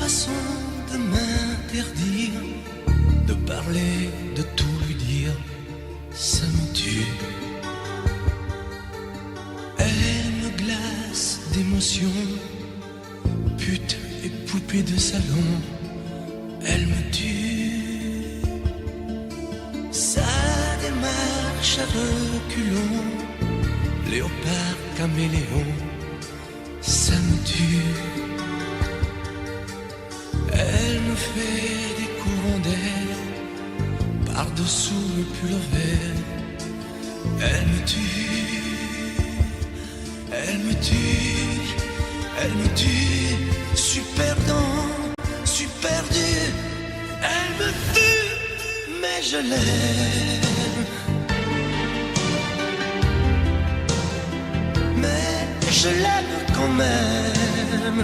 façon de m'interdire de parler, de tout lui dire, ça me tue. Elle me glace d'émotion, pute et poupée de salon, elle me tue. Sa démarche à reculons, léopard caméléon, ça me tue. Elle me fait des courants d'air par-dessous le pull vert. Elle me tue, elle me tue, elle me tue. Super dans, super dur. Elle me tue, mais je l'aime. Mais je l'aime quand même.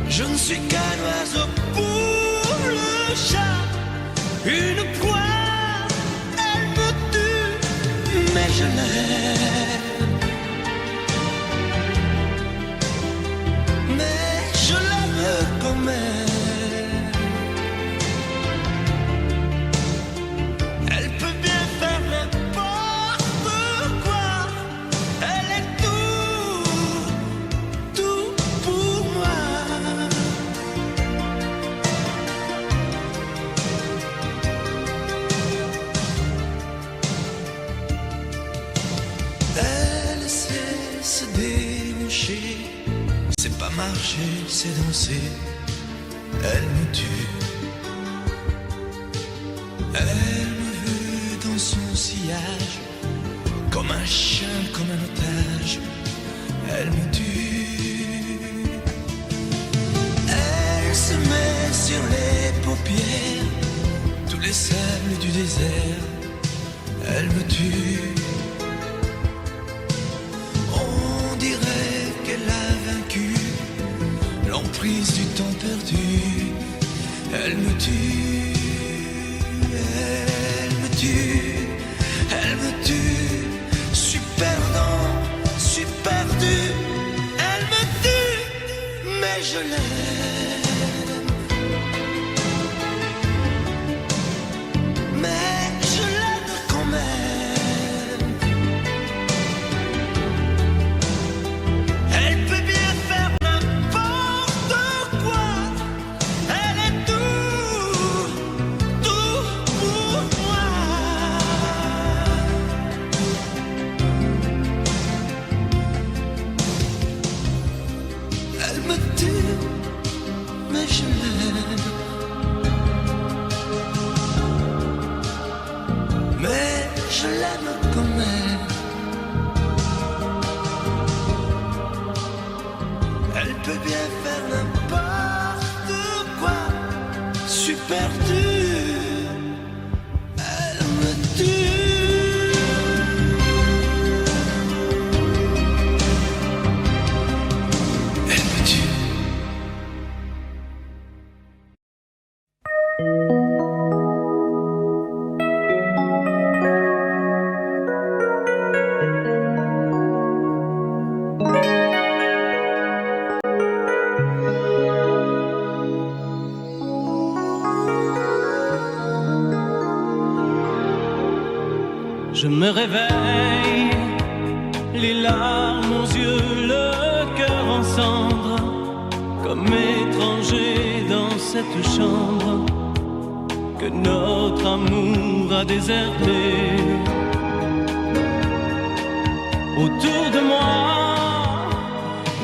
Je ne suis qu'un oiseau pour le chat, une proie, elle me tue, mais je l'aime. Mais je l'aime quand même. Elle peut bien faire n'importe quoi, elle est tout pour moi. Elle sait se déhancher, c'est pas marcher, c'est danser. Elle me tue. Elle me veut dans son sillage, comme un chien, comme un otage. Elle me tue. Elle se met sur les paupières tous les sables du désert. Elle me tue. On dirait qu'elle a vaincu l'emprise du temps perdu. Elle me tue, elle me tue, elle me tue. Super dans, super dur. Elle me tue, mais je l'aime. Mais je l'aime quand même. Elle peut bien faire n'importe quoi. Elle est tout pour moi. Elle me tue, mais je l'aime. Mais je l'aime quand même. Elle peut bien faire n'importe quoi. Super dur. Elle me tue. Elle me tue. Je me réveille, les larmes aux yeux, le cœur en cendres, comme étranger dans cette chambre que notre amour a déserté. Autour de moi,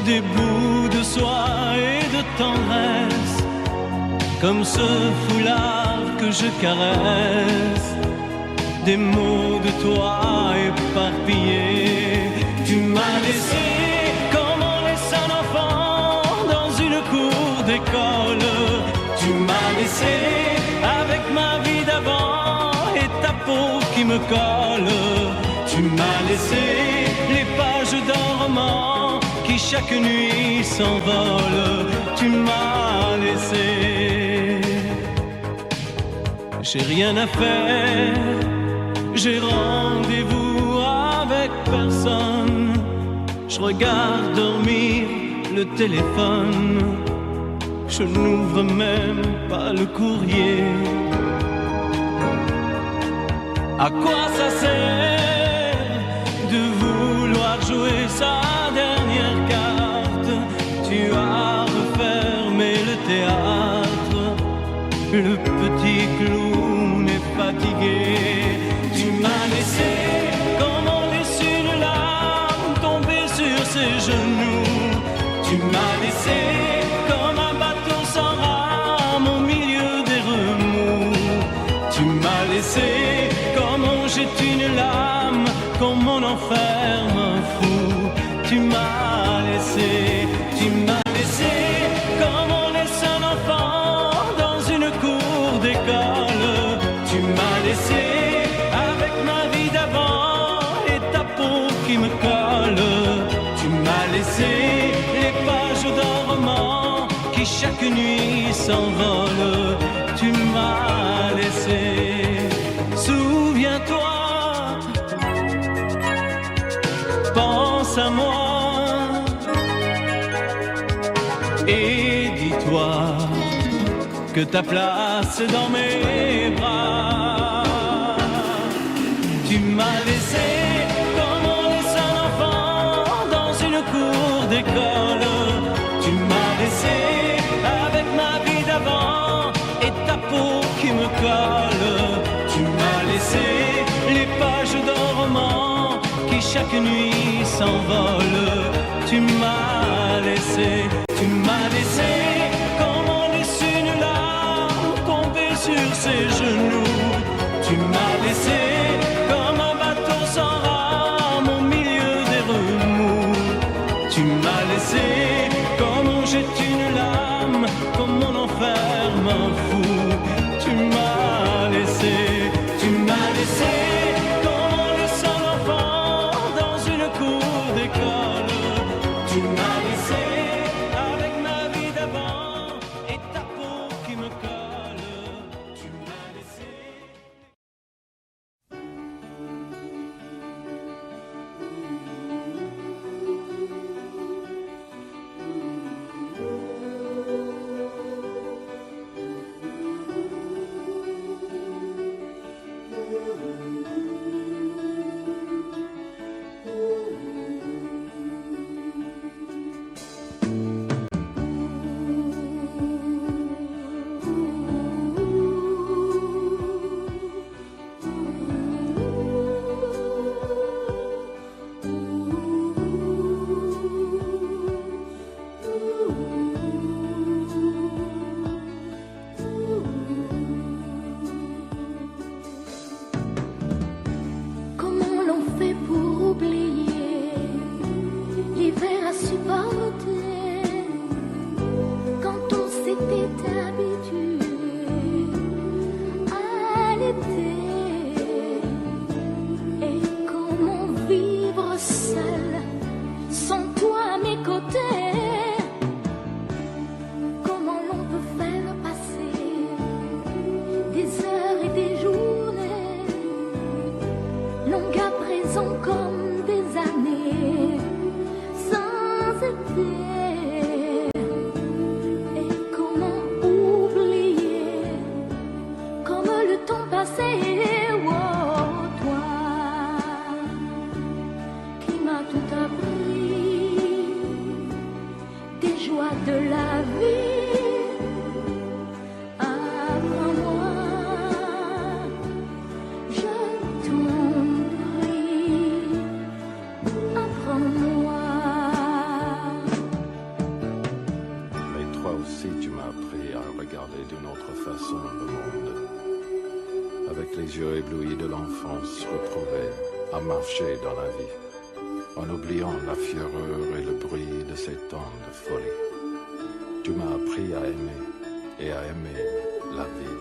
des bouts de soie et de tendresse, comme ce foulard que je caresse. Des mots de toi éparpillés. Tu m'as laissé comme on laisse un enfant dans une cour d'école. Tu m'as laissé avec ma vie d'avant et ta peau qui me colle. Tu m'as laissé les pages d'un roman qui chaque nuit s'envole. Tu m'as laissé. J'ai rien à faire. J'ai rendez-vous avec personne. Je regarde dormir le le téléphone, je n'ouvre même pas le courrier. À quoi ça sert de vouloir jouer sa dernière carte? Tu as refermé le théâtre, le petit clown est fatigué. Tu m'as laissé comme on laisse une larme tomber sur ses genoux. Tu m'as laissé comme un bateau sans rame au milieu des remous. Tu m'as laissé comme on jette une lame, comme on enferme un fou. Tu m'as laissé comme on laisse un enfant dans une cour d'école. Tu m'as laissé avec ma vie d'avant et ta peau qui me colle. Tu m'as laissé les pages d'un roman qui chaque nuit s'envolent. Tu m'as laissé. Souviens-toi, pense à moi et dis-toi que ta place est dans mes bras. Tu m'as laissé comme on laisse un enfant dans une cour d'école. Tu m'as laissé avec ma vie d'avant et ta peau qui me colle. Tu m'as laissé les pages d'un roman qui chaque nuit s'envolent. Tu m'as laissé comme on laisse une larme tomber sur ses genoux. Tu m'as laissé comme un bateau sans rame au milieu des remous. Tu m'as laissé comme on jette une lame, comme on enferme un fou. Tu m'as laissé comme on laisse un enfant dans une cour d'école. Tu m'as laissé avec ma vie d'avant et ta peau qui me colle. Tu m'as laissé. Les yeux éblouis de l'enfance retrouvée à marcher dans la vie, en oubliant la fureur et le bruit de ces temps de folie. Tu m'as appris à aimer et à aimer la vie.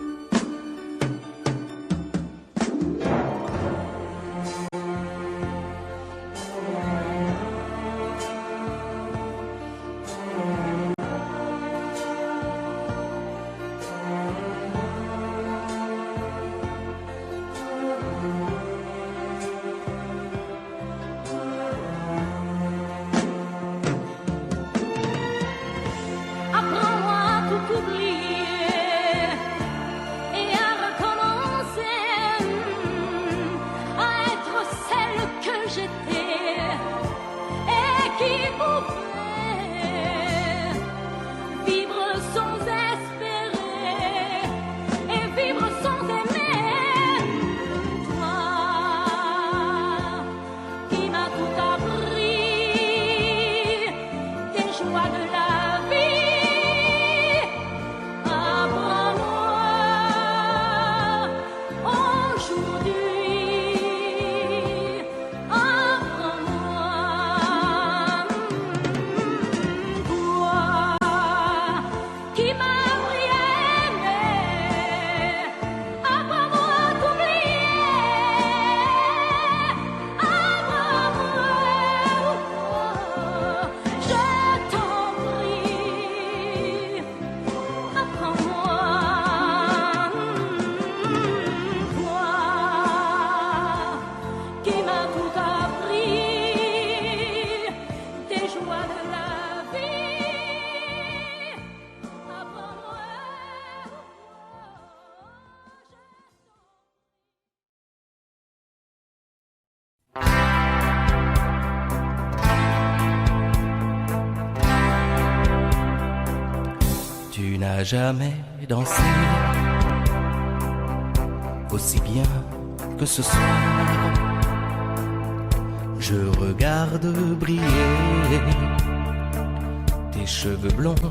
n'as jamais dansé aussi bien que ce soir. Je regarde briller tes cheveux blonds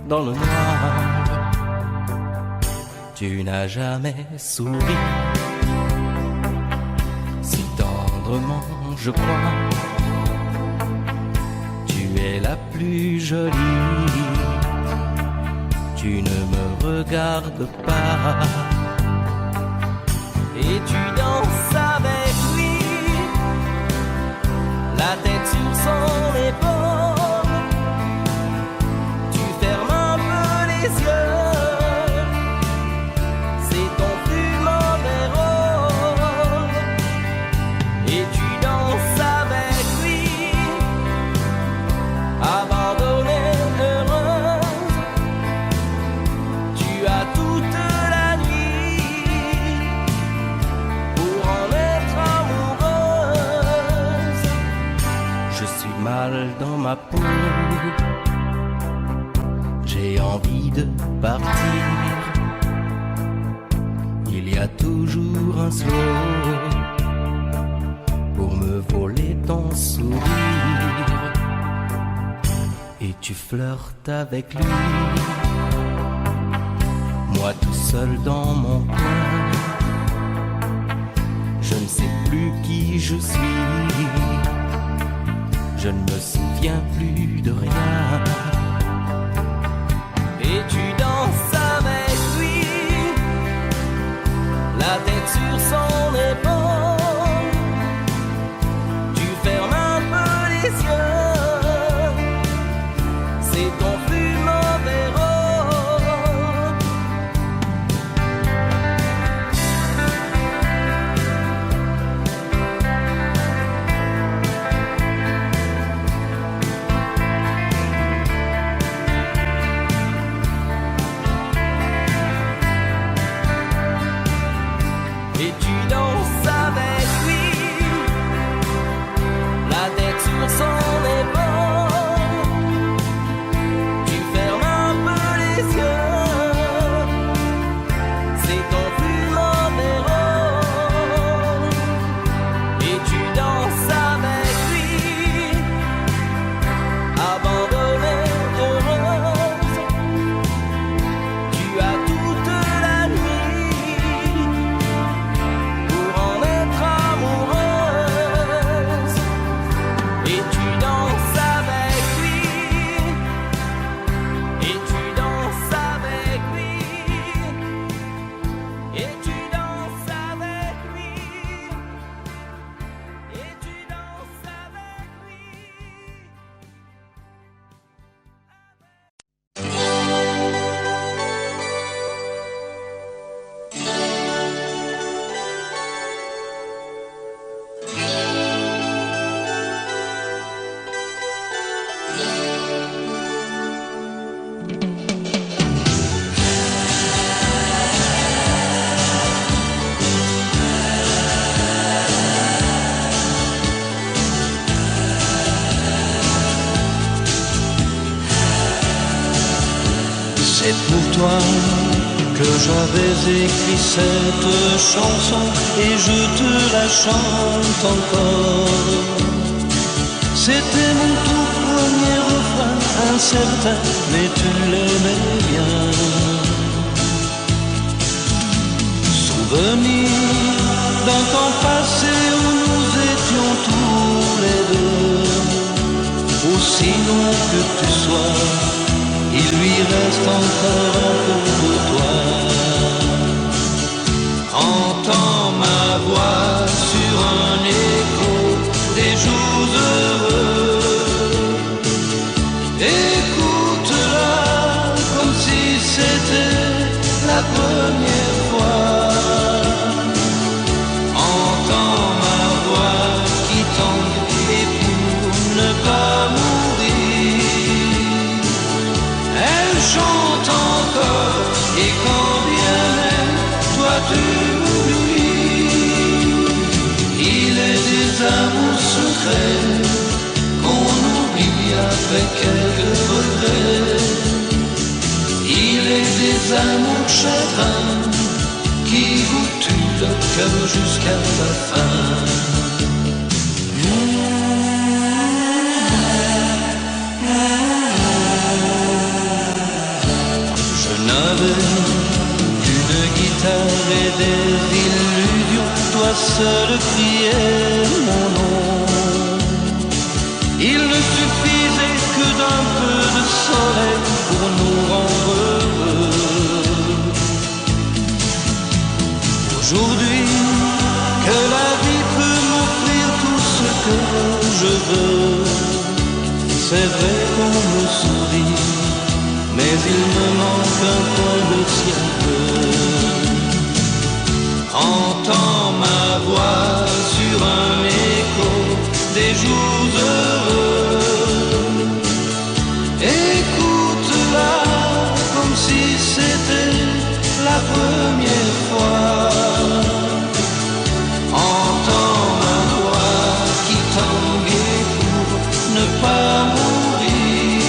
dans le noir. Tu n'as jamais souri si tendrement, je crois. Tu es la plus jolie. Tu ne me regardes pas et tu danses avec lui, la tête sur son épaule. Tu fermes un peu les yeux, c'est ton plus mauvais rôle. Et tu danses avec lui, abandonnée, heureuse. Tu as toute la nuit pour en être amoureuse. Je suis mal dans ma peau, j'ai envie de partir. Il y a toujours un slow pour me voler ton sourire. Et tu flirtes avec lui, moi tout seul dans mon coin. Je ne sais plus qui je suis, je ne me souviens plus de rien. Et tu danses avec lui, la tête sur son épaule. Tu fermes un peu les yeux, c'est ton plus mauvais rôle. Et tu danses avec lui, la tête sur son épaule. Tu fermes un peu les yeux, c'est ton plus mauvais rôle. Et tu danses avec lui, abandonnée, heureuse. Tu as toute la nuit pour en être amoureuse. Et tu danses avec lui, et tu danses avec lui, et tu danses avec lui, et tu danses avec lui. C'est pour toi que j'avais écrit cette chanson et je te la chante encore. C'était mon tout premier refrain, incertain, mais tu l'aimais bien. Souvenir d'un temps passé où nous étions tous les deux. Aussi loin que tu sois, il lui reste encore un peu de toi. Entends ma voix sur un écho des jours heureux. Écoute-la comme si c'était la première fois. Entends ma voix qui tombe et pour ne pas mourir, elle chante encore, et quand bien même toi tu m'oublies, il est des amours secrets qu'on oublie après quelques regrets. Il cœur jusqu'à la fin. Je n'avais qu'une guitare et des illusions, toi seul criais mon nom. Il ne suffisait que d'un peu de soleil pour nous rendre heureux. Aujourd'hui, que la vie peut m'offrir tout ce que je veux, c'est vrai qu'on me sourit, mais il me manque un coin de ciel bleu. Entends ma voix sur un écho des jours heureux. Écoute-la comme si c'était la première fois. Entends ma voix qui tanguait pour ne pas mourir.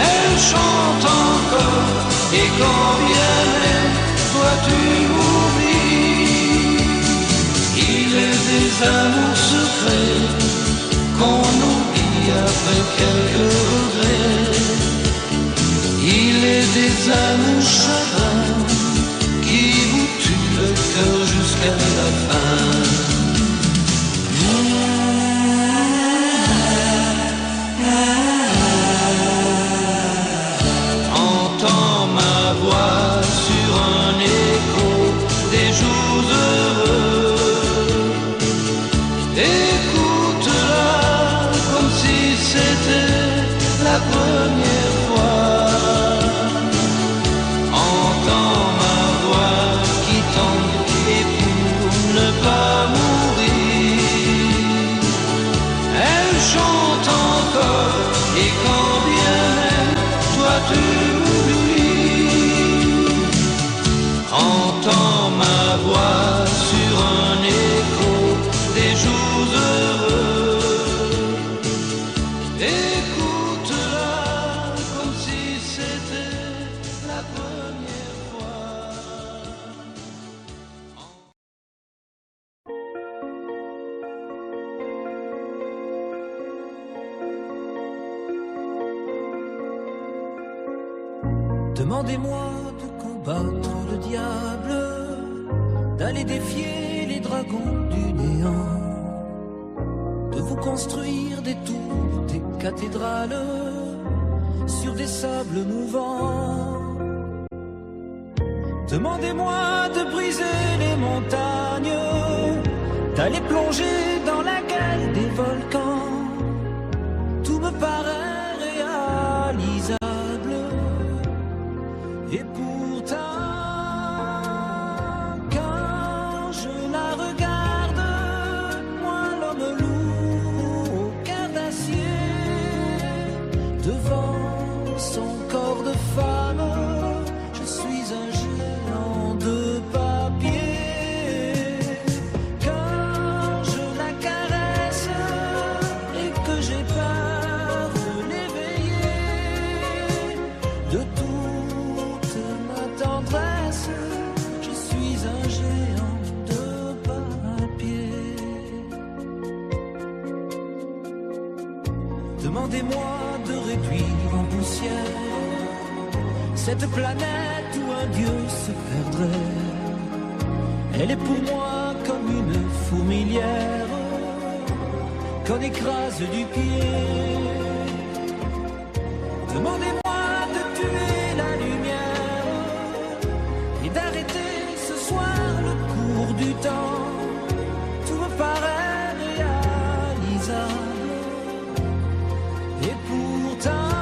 Elle chante encore et quand bien même toi tu m'oublies. Il est des amours secrets qu'on oublie après quelques regrets. Il est des amours chagrins qui vous tuent le cœur jusqu'à la fin. Entends ma voix sur un écho des jours heureux. Écoute-la comme si c'était la première fois. Entends ma voix qui tangue et pour ne pas mourir. Elle chante encore et quand bien même toi tu m'oublies. Entends ma voix sur un écho des jours heureux. Écoute-la comme si c'était la première fois. Demandez-moi de combattre le diable, d'aller défier les dragons du néant, de vous construire des tours, des cathédrales sur des sables mouvants. Demandez-moi de briser les montagnes, d'aller plonger dans la gueule des volcans. Tout me paraît réalisable. Et pourtant, quand je la regarde, moi l'homme lourd au cœur d'acier, devant son corps de femme, je suis un géant de papier. Quand je la caresse et que j'ai peur de l'éveiller, de toute ma tendresse, je suis un géant de papier. Demandez-moi de réduire en poussière cette planète où un dieu se perdrait. Elle est pour moi comme une fourmilière qu'on écrase du pied. Demandez-moi de tuer la lumière et d'arrêter ce soir le cours du temps. Tout me paraît réalisable. Et pourtant,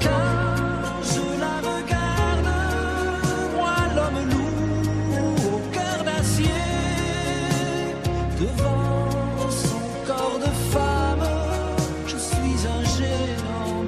quand je la regarde, moi l'homme lourd au cœur d'acier, devant son corps de femme, je suis un géant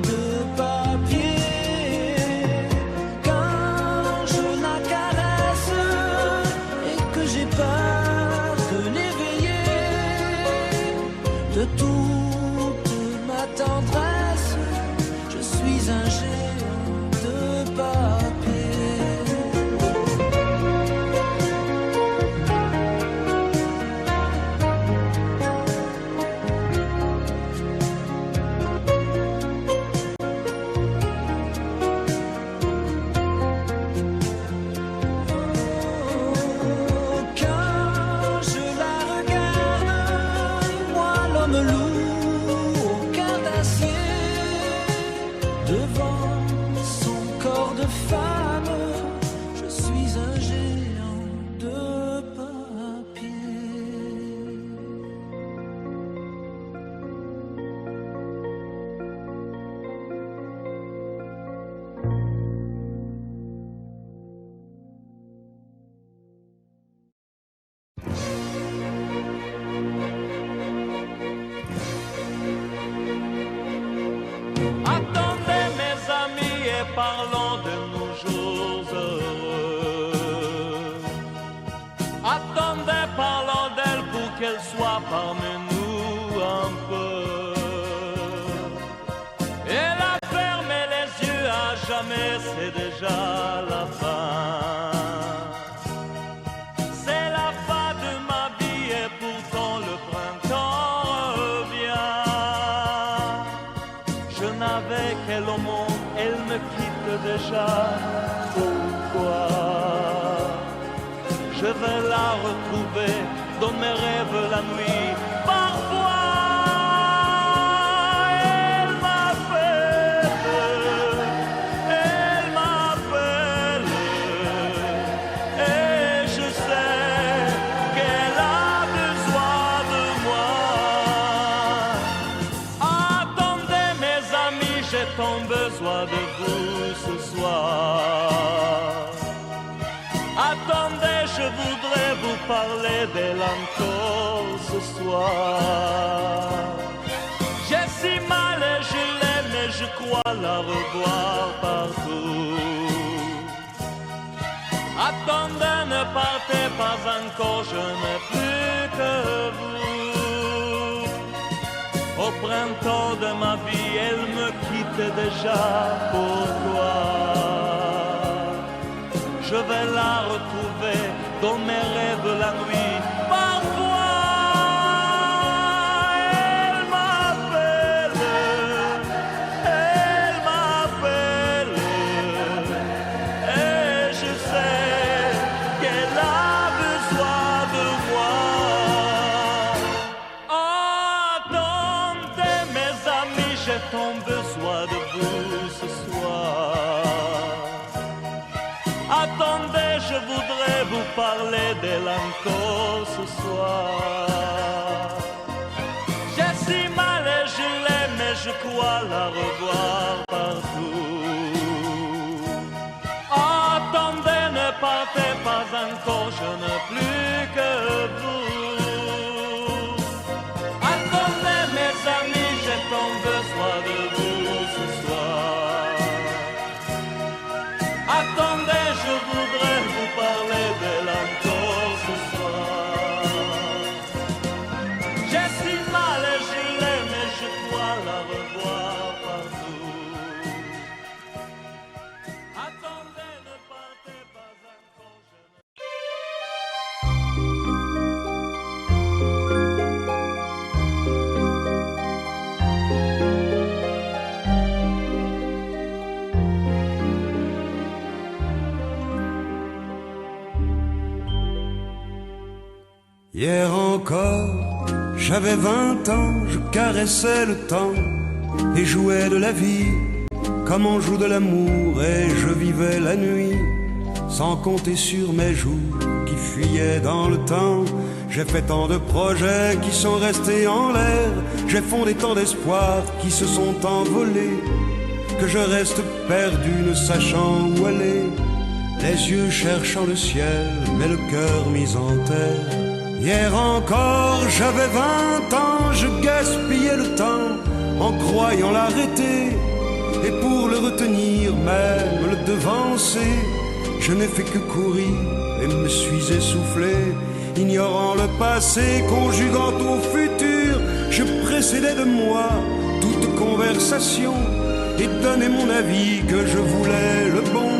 Attendez mes amis et parlons de nos jours heureux. Attendez, parlons d'elle pour qu'elle soit parmi nous un peu. Elle a fermé les yeux à jamais, c'est déjà la fin. C'est la fin de ma vie et pourtant le printemps revient. Je n'avais qu'elle au monde, elle me quitte déjà. Pourquoi? Je vais la retrouver dans mes rêves la nuit. Parfois, elle m'appelle, et je sais qu'elle a besoin de moi. Attendez mes amis, j'ai tant besoin de vous ce soir. Attendez, je voudrais vous parler d'elle encore ce soir. J'ai si mal et je l'aime et je crois la revoir partout. Attendez, ne partez pas encore, je n'ai plus que vous. Au printemps de ma vie, elle me quitte déjà, pourquoi? Je vais la retrouver dans mes rêves la nuit. Parfois, elle m'appelle, et je sais qu'elle a besoin de moi. Attendez mes amis, j'ai tant besoin de vous ce soir. Attendez, je voudrais vous parler d'elle encore ce soir. J'ai si mal et je l'aime et je crois la revoir partout. Attendez, ne partez pas encore, je n'ai plus que vous. Attendez mes amis, j'ai tant besoin de vous ce soir. Attendez, je voudrais vous parler d'elle encore ce soir. J'ai si mal et je l'aime et je crois la revoir partout. Attendez, ne partez pas encore, je ne... Hier encore, j'avais 20 ans, je caressais le temps et jouais de la vie comme on joue de l'amour, et je vivais la nuit sans compter sur mes jours qui fuyaient dans le temps. J'ai fait tant de projets qui sont restés en l'air, j'ai fondé tant d'espoirs qui se sont envolés, que je reste perdu ne sachant où aller, les yeux cherchant le ciel mais le cœur mis en terre. Hier encore, j'avais 20 ans, je gaspillais le temps en croyant l'arrêter, et pour le retenir, même le devancer, je n'ai fait que courir et me suis essoufflé. Ignorant le passé, conjuguant au futur, je précédais de moi toute conversation et donnais mon avis que je voulais le bon,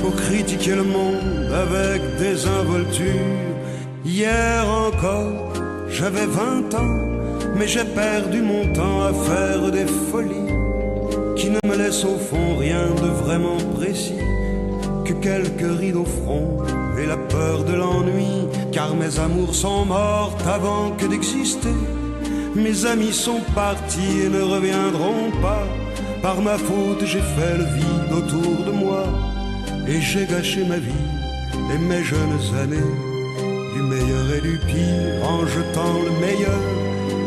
pour critiquer le monde avec désinvolture. Hier encore, j'avais 20 ans, mais j'ai perdu mon temps à faire des folies qui ne me laissent au fond rien de vraiment précis, que quelques rides au front et la peur de l'ennui, car mes amours sont mortes avant que d'exister. Mes amis sont partis et ne reviendront pas. Par ma faute, j'ai fait le vide autour de moi, et j'ai gâché ma vie et mes jeunes années, du meilleur et du pire, en jetant le meilleur.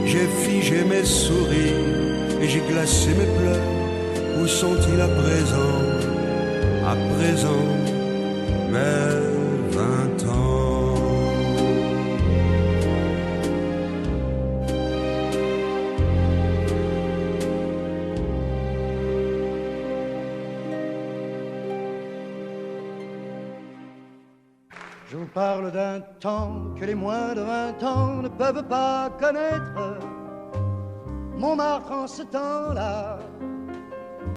J'ai figé mes sourires et j'ai glacé mes pleurs. Où sont-ils à présent? À présent, mes 20 ans. Je vous parle d'un temps que les moins de 20 ans ne peuvent pas connaître. Montmartre en ce temps-là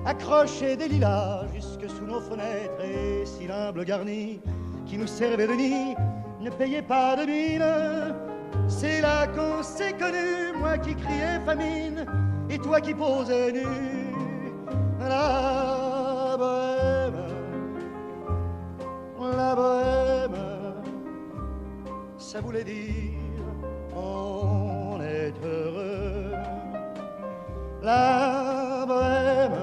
accrochait des lilas jusque sous nos fenêtres, et si l'humble garni qui nous servait de nid ne payait pas de mine, c'est là qu'on s'est connus, moi qui criais famine et toi qui posais nu. La bohème, la bohème, ça voulait dire on est heureux. La bohème,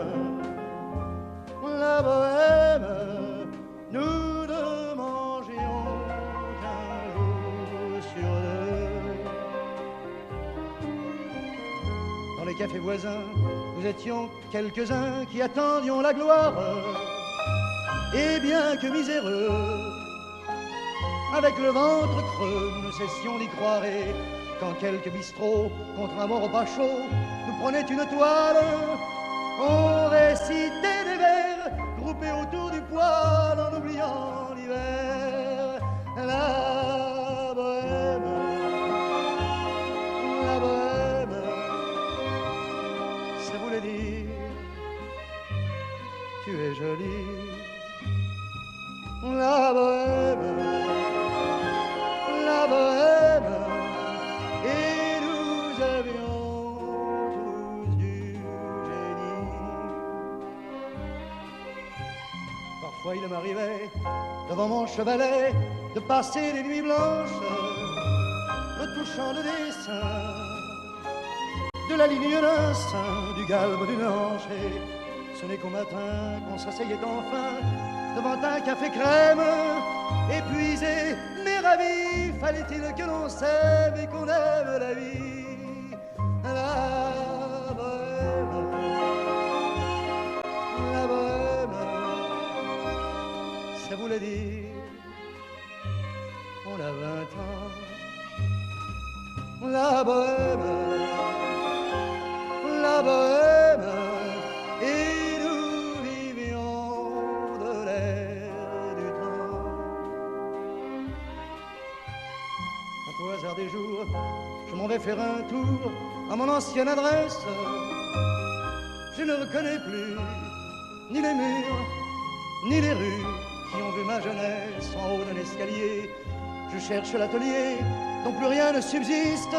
nous ne mangions qu'un jour sur deux. Dans les cafés voisins, nous étions quelques-uns qui attendions la gloire. Et bien que miséreux, avec le ventre creux, nous ne cessions d'y croire. Et quand quelques bistrots, contre un bon repas chaud, nous prenaient une toile, on récitait des vers groupés autour du poêle en oubliant l'hiver. La bohème, ça voulait dire tu es jolie. La bohème, et nous avions tous du génie. Parfois il m'arrivait, devant mon chevalet, de passer des nuits blanches, retouchant le dessin de la ligne d'un sein, du galbe d'une hanche. Et ce n'est qu'au matin qu'on s'asseyait enfin devant un café crème, épuisé mais ravi. Fallait-il que l'on s'aime et qu'on aime la vie. La bohème, ça voulait dire on a 20 ans. La bohème, et nous vivions de l'air du temps. Au hasard des jours, je m'en vais faire un tour à mon ancienne adresse. Je ne reconnais plus ni les murs, ni les rues qui ont vu ma jeunesse en haut d'un escalier. Je cherche l'atelier dont plus rien ne subsiste.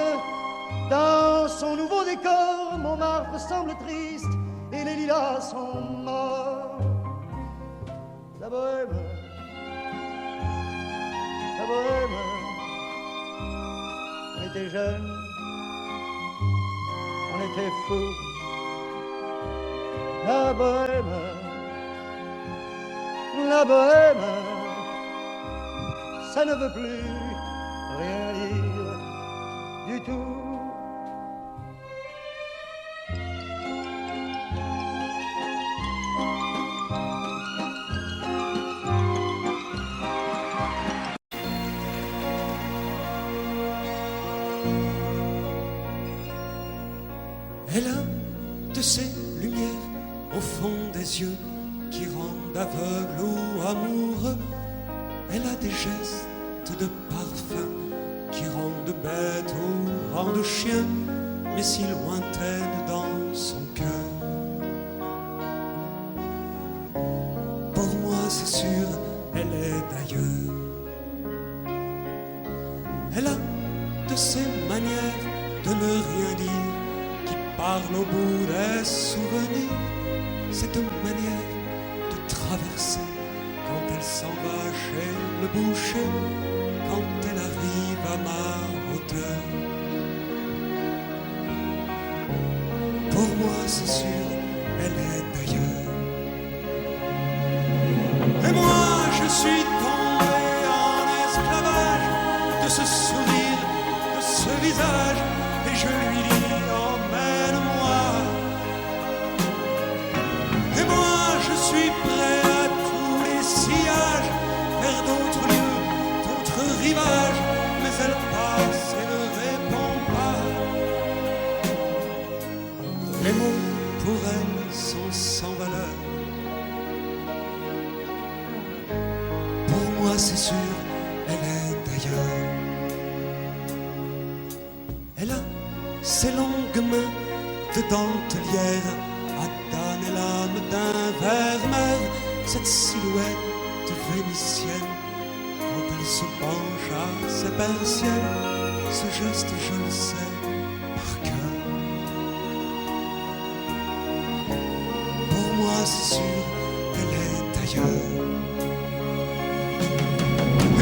Dans son nouveau décor, Montmartre semble triste et les lilas sont morts. La bohème, on était jeunes, on était fous. La bohème, ça ne veut plus rien dire du tout. Elle a de ces lumières au fond des yeux qui rendent aveugle ou amoureux. Elle a des gestes de parfum qui rendent bête ou rendent chien, mais si lointaine dans son cœur. Pour moi c'est sûr, elle est d'ailleurs. Elle a de ces manières de ne rien dire qui parle au bout des souvenirs. Cette manière de traverser quand elle s'en va chez le boucher, quand elle arrive à ma hauteur. Pour moi c'est sûr, elle est d'ailleurs. Et moi je suis tombé en esclavage de ce sourire, de ce visage, et je lui dis emmène-moi. Et moi je suis prêt à tous les sillages, vers d'autres lieux, d'autres rivages, mais elle passe et ne répond pas. Les mots pour elle sont sans valeur. Pour moi c'est sûr, elle est d'ailleurs. Elle a ses longues mains de dentelière à donner l'âme d'un vermeer, cette silhouette vénitienne quand elle se penche à sa persienne, ce geste je le sais par cœur. Pour moi c'est sûr, elle est ailleurs.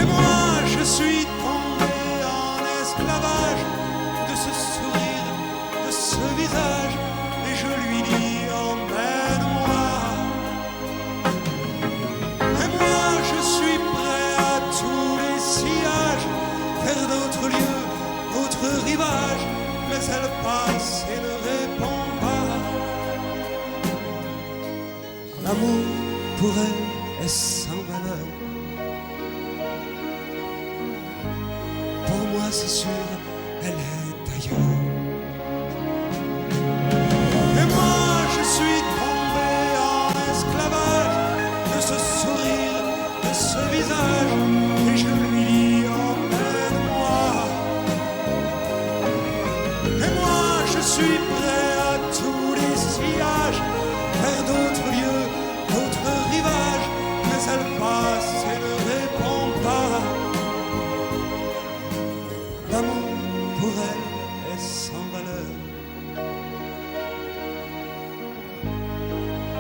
Et moi je suis tombé en esclavage de ce sourire, de ce visage, et je lui dis emmène-moi. Et moi je suis prêt à tous les sillages, vers d'autres lieux, d'autres rivages, mais elle passe et ne répond pas. L'amour pour elle est sans valeur. Pour moi c'est sûr, elle est ailleurs. Et moi je suis tombé en esclavage de ce sourire, de ce visage, et je lui dis emmène-moi. Et moi je suis prêt à tous les sillages, vers d'autres lieux, d'autres rivages, mais elle passe et ne répond pas. L'amour pour elle est sans valeur.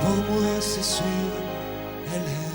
Pour moi c'est sûr, elle est